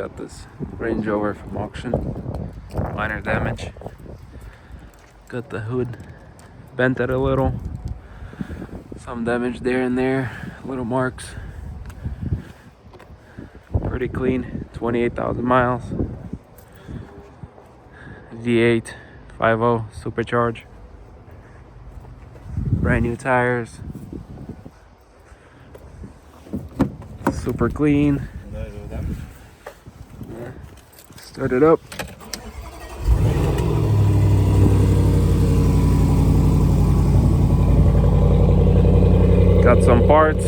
got this Range Rover from auction. Minor damage. Got the hood bent it a little. Some damage there and there. Little marks. Pretty clean. 28,000 miles. V8 5.0 Supercharged. Brand new tires. Super clean. Start it up. Got some parts.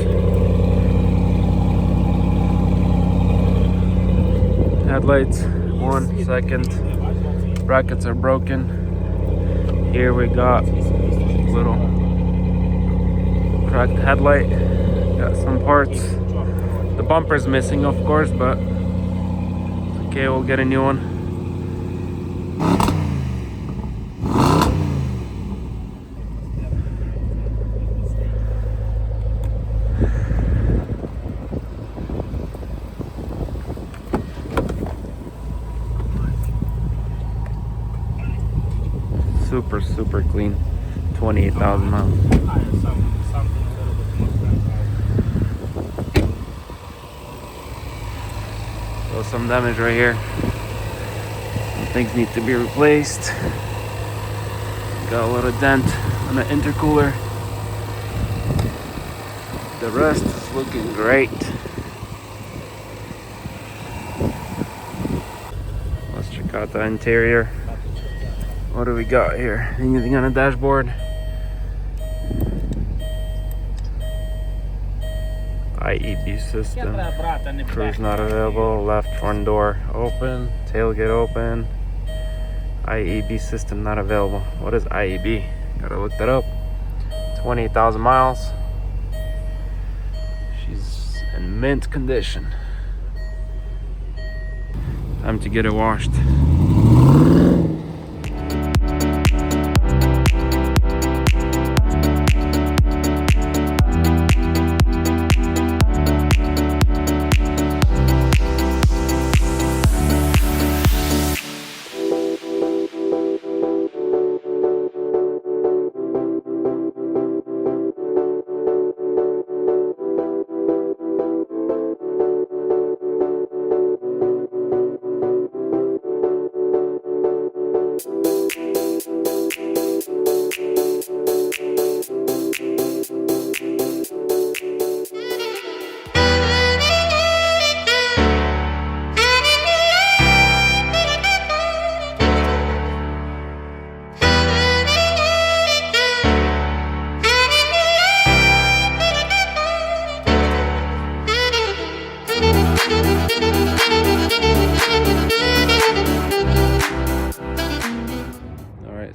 Headlights, 1 second. Brackets are broken. Here we got little cracked headlight. Got some parts. The bumper's missing, of course, but it's okay, we'll get a new one. Super clean. 28,000 miles. So some damage right here. Some things need to be replaced. Got a little dent on the intercooler. The rest is looking great. Let's check out the interior. What do we got here? Anything on the dashboard? IEB system. Cruise not available. Left front door open. Tailgate open. IEB system not available. What is IEB? Gotta look that up. 28,000 miles. She's in mint condition. Time to get it washed.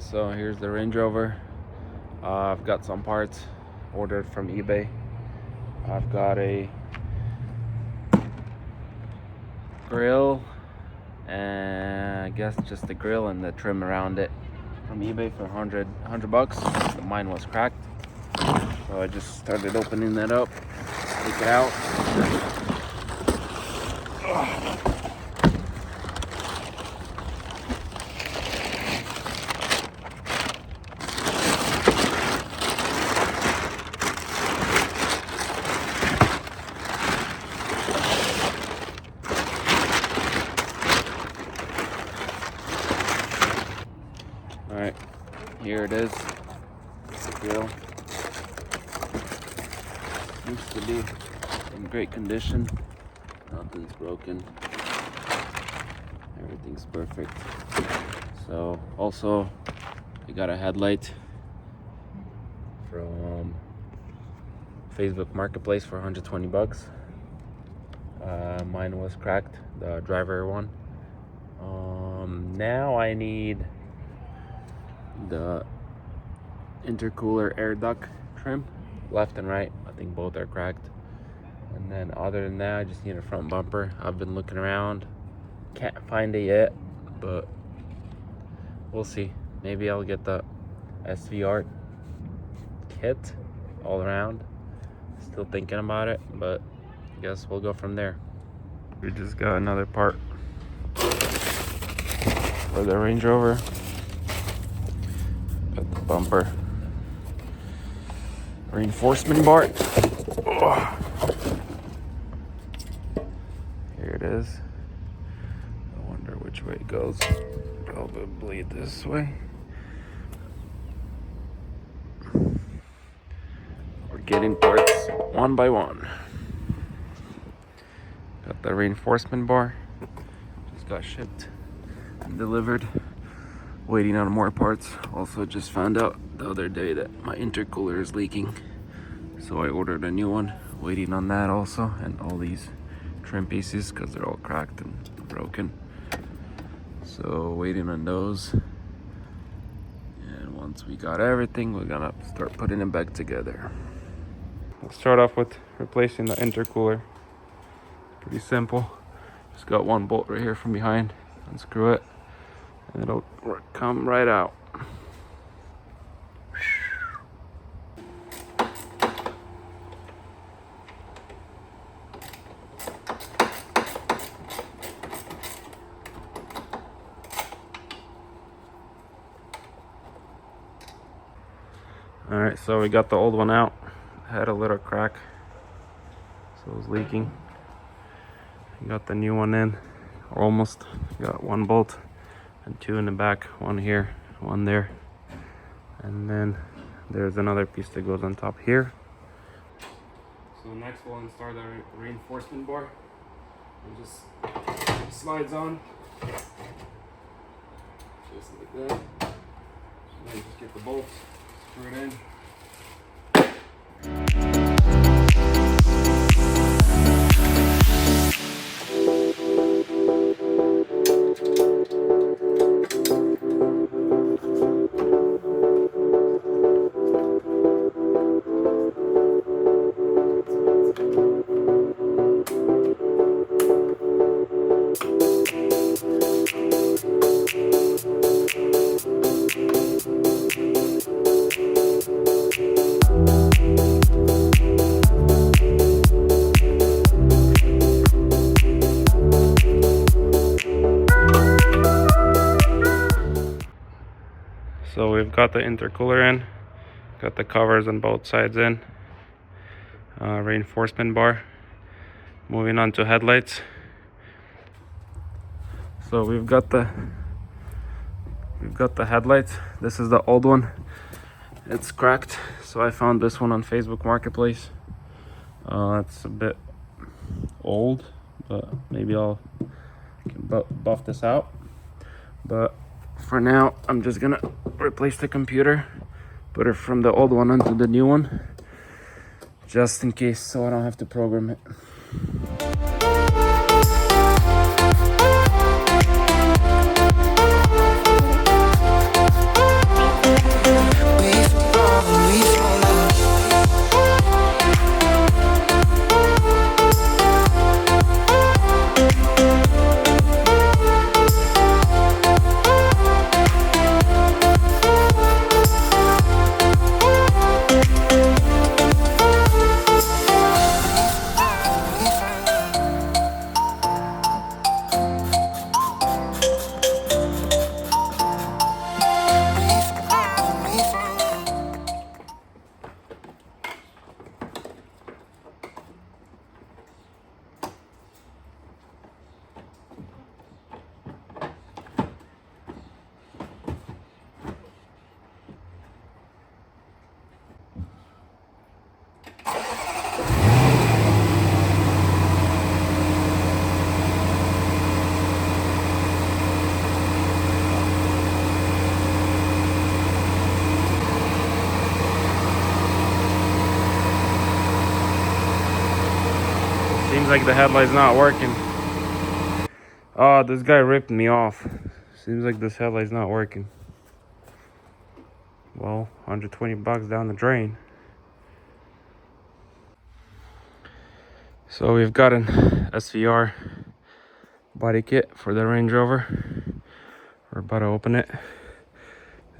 So here's the Range Rover. I've got some parts ordered from eBay. I've got a grill and I guess just the grill and the trim around it from eBay for 100 bucks. Mine was cracked, so I just started opening that up. Take it out. Alright, here it is. The grill. Seems to be in great condition. Nothing's broken. Everything's perfect. So, also, I got a headlight from Facebook Marketplace for 120 bucks. Mine was cracked, the driver one. Now I need the intercooler air duct trim, left and right. I think both are cracked. And then other than that, I just need a front bumper. I've been looking around, can't find it yet, but we'll see. Maybe I'll get the SVR kit all around. Still thinking about it, but I guess we'll go from there. We just got another part for the Range Rover. Got the bumper reinforcement bar. Oh. Here it is. I wonder which way it goes. Probably this way. We're getting parts one by one. Got the reinforcement bar. Just got shipped and delivered. Waiting on more parts. Also just found out the other day that my intercooler is leaking. So I ordered a new one. Waiting on that also. And all these trim pieces because they're all cracked and broken. So waiting on those. And once we got everything, we're gonna start putting it back together. Let's start off with replacing the intercooler. Pretty simple. Just got one bolt right here from behind. Unscrew it. And it'll come right out. All right, so we got the old one out. Had a little crack, so it was leaking. Got the new one in, almost. Got one bolt and two in the back, one here, one there. And then there's another piece that goes on top here. So next we'll install the reinforcement bar. It just slides on, just like that. And then just get the bolts, screw it in. So we've got the intercooler in, got the covers on both sides in, reinforcement bar. Moving on to headlights. So we've got the headlights. This is the old one. It's cracked, so I found this one on Facebook Marketplace. It's a bit old, but maybe I'll buff this out. But for now, I'm just gonna replace the computer, put it from the old one onto the new one, just in case, so I don't have to program it. Seems like the headlight's not working. Oh, this guy ripped me off. Seems like this headlight's not working. Well, 120 bucks down the drain. So we've got an SVR body kit for the Range Rover. We're about to open it.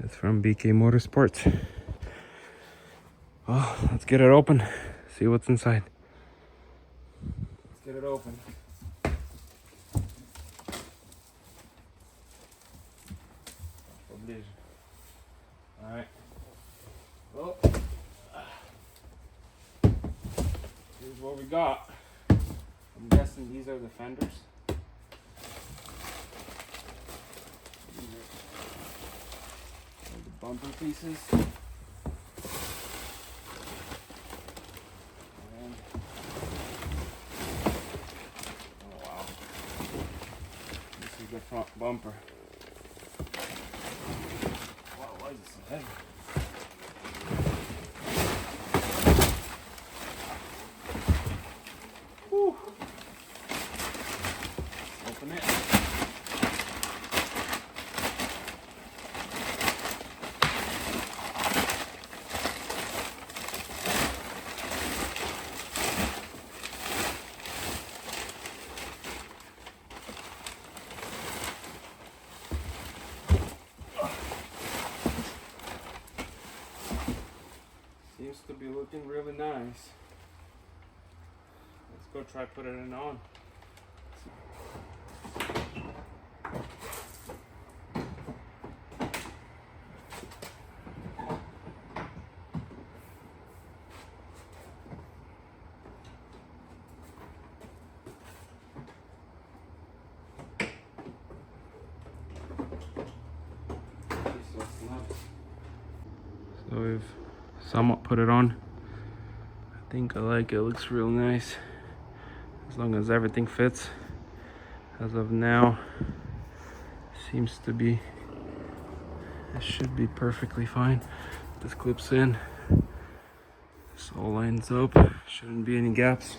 It's from BK Motorsports. Well, let's get it open. See what's inside. Let's get it open. vision. Alright. Well, here's what we got. I'm guessing these are the fenders. These are the bumper pieces. And, oh wow. This is the front bumper. Wow, why is it so heavy? Whew. Open it. Seems to be looking really nice. Let's go try putting it on. So we've somewhat put it on. I think I like it. It looks real nice. As long as everything fits. As of now, seems to be, it should be perfectly fine. This clips in. This all lines up. Shouldn't be any gaps.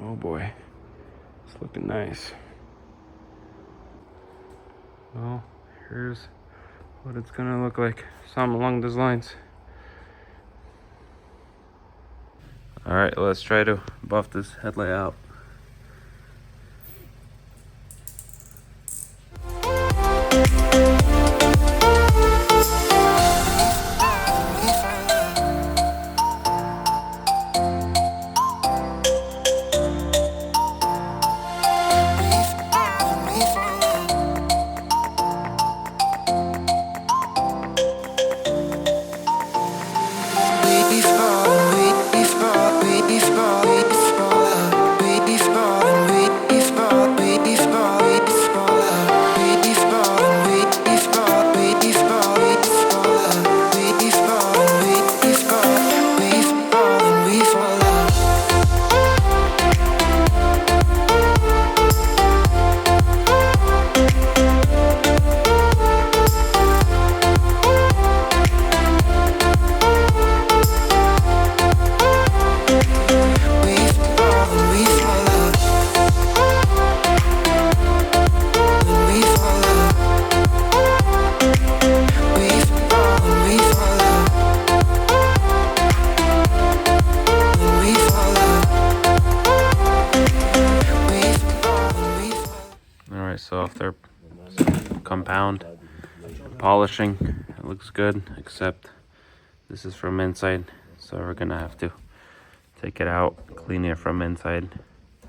Oh boy, it's looking nice. Well, here's what it's gonna look like. Something along those lines. All right, let's try to buff this headlight out. So after compound polishing, it looks good, except this is from inside, so we're gonna have to take it out, clean it from inside,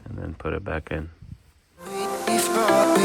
and then put it back in. We fall,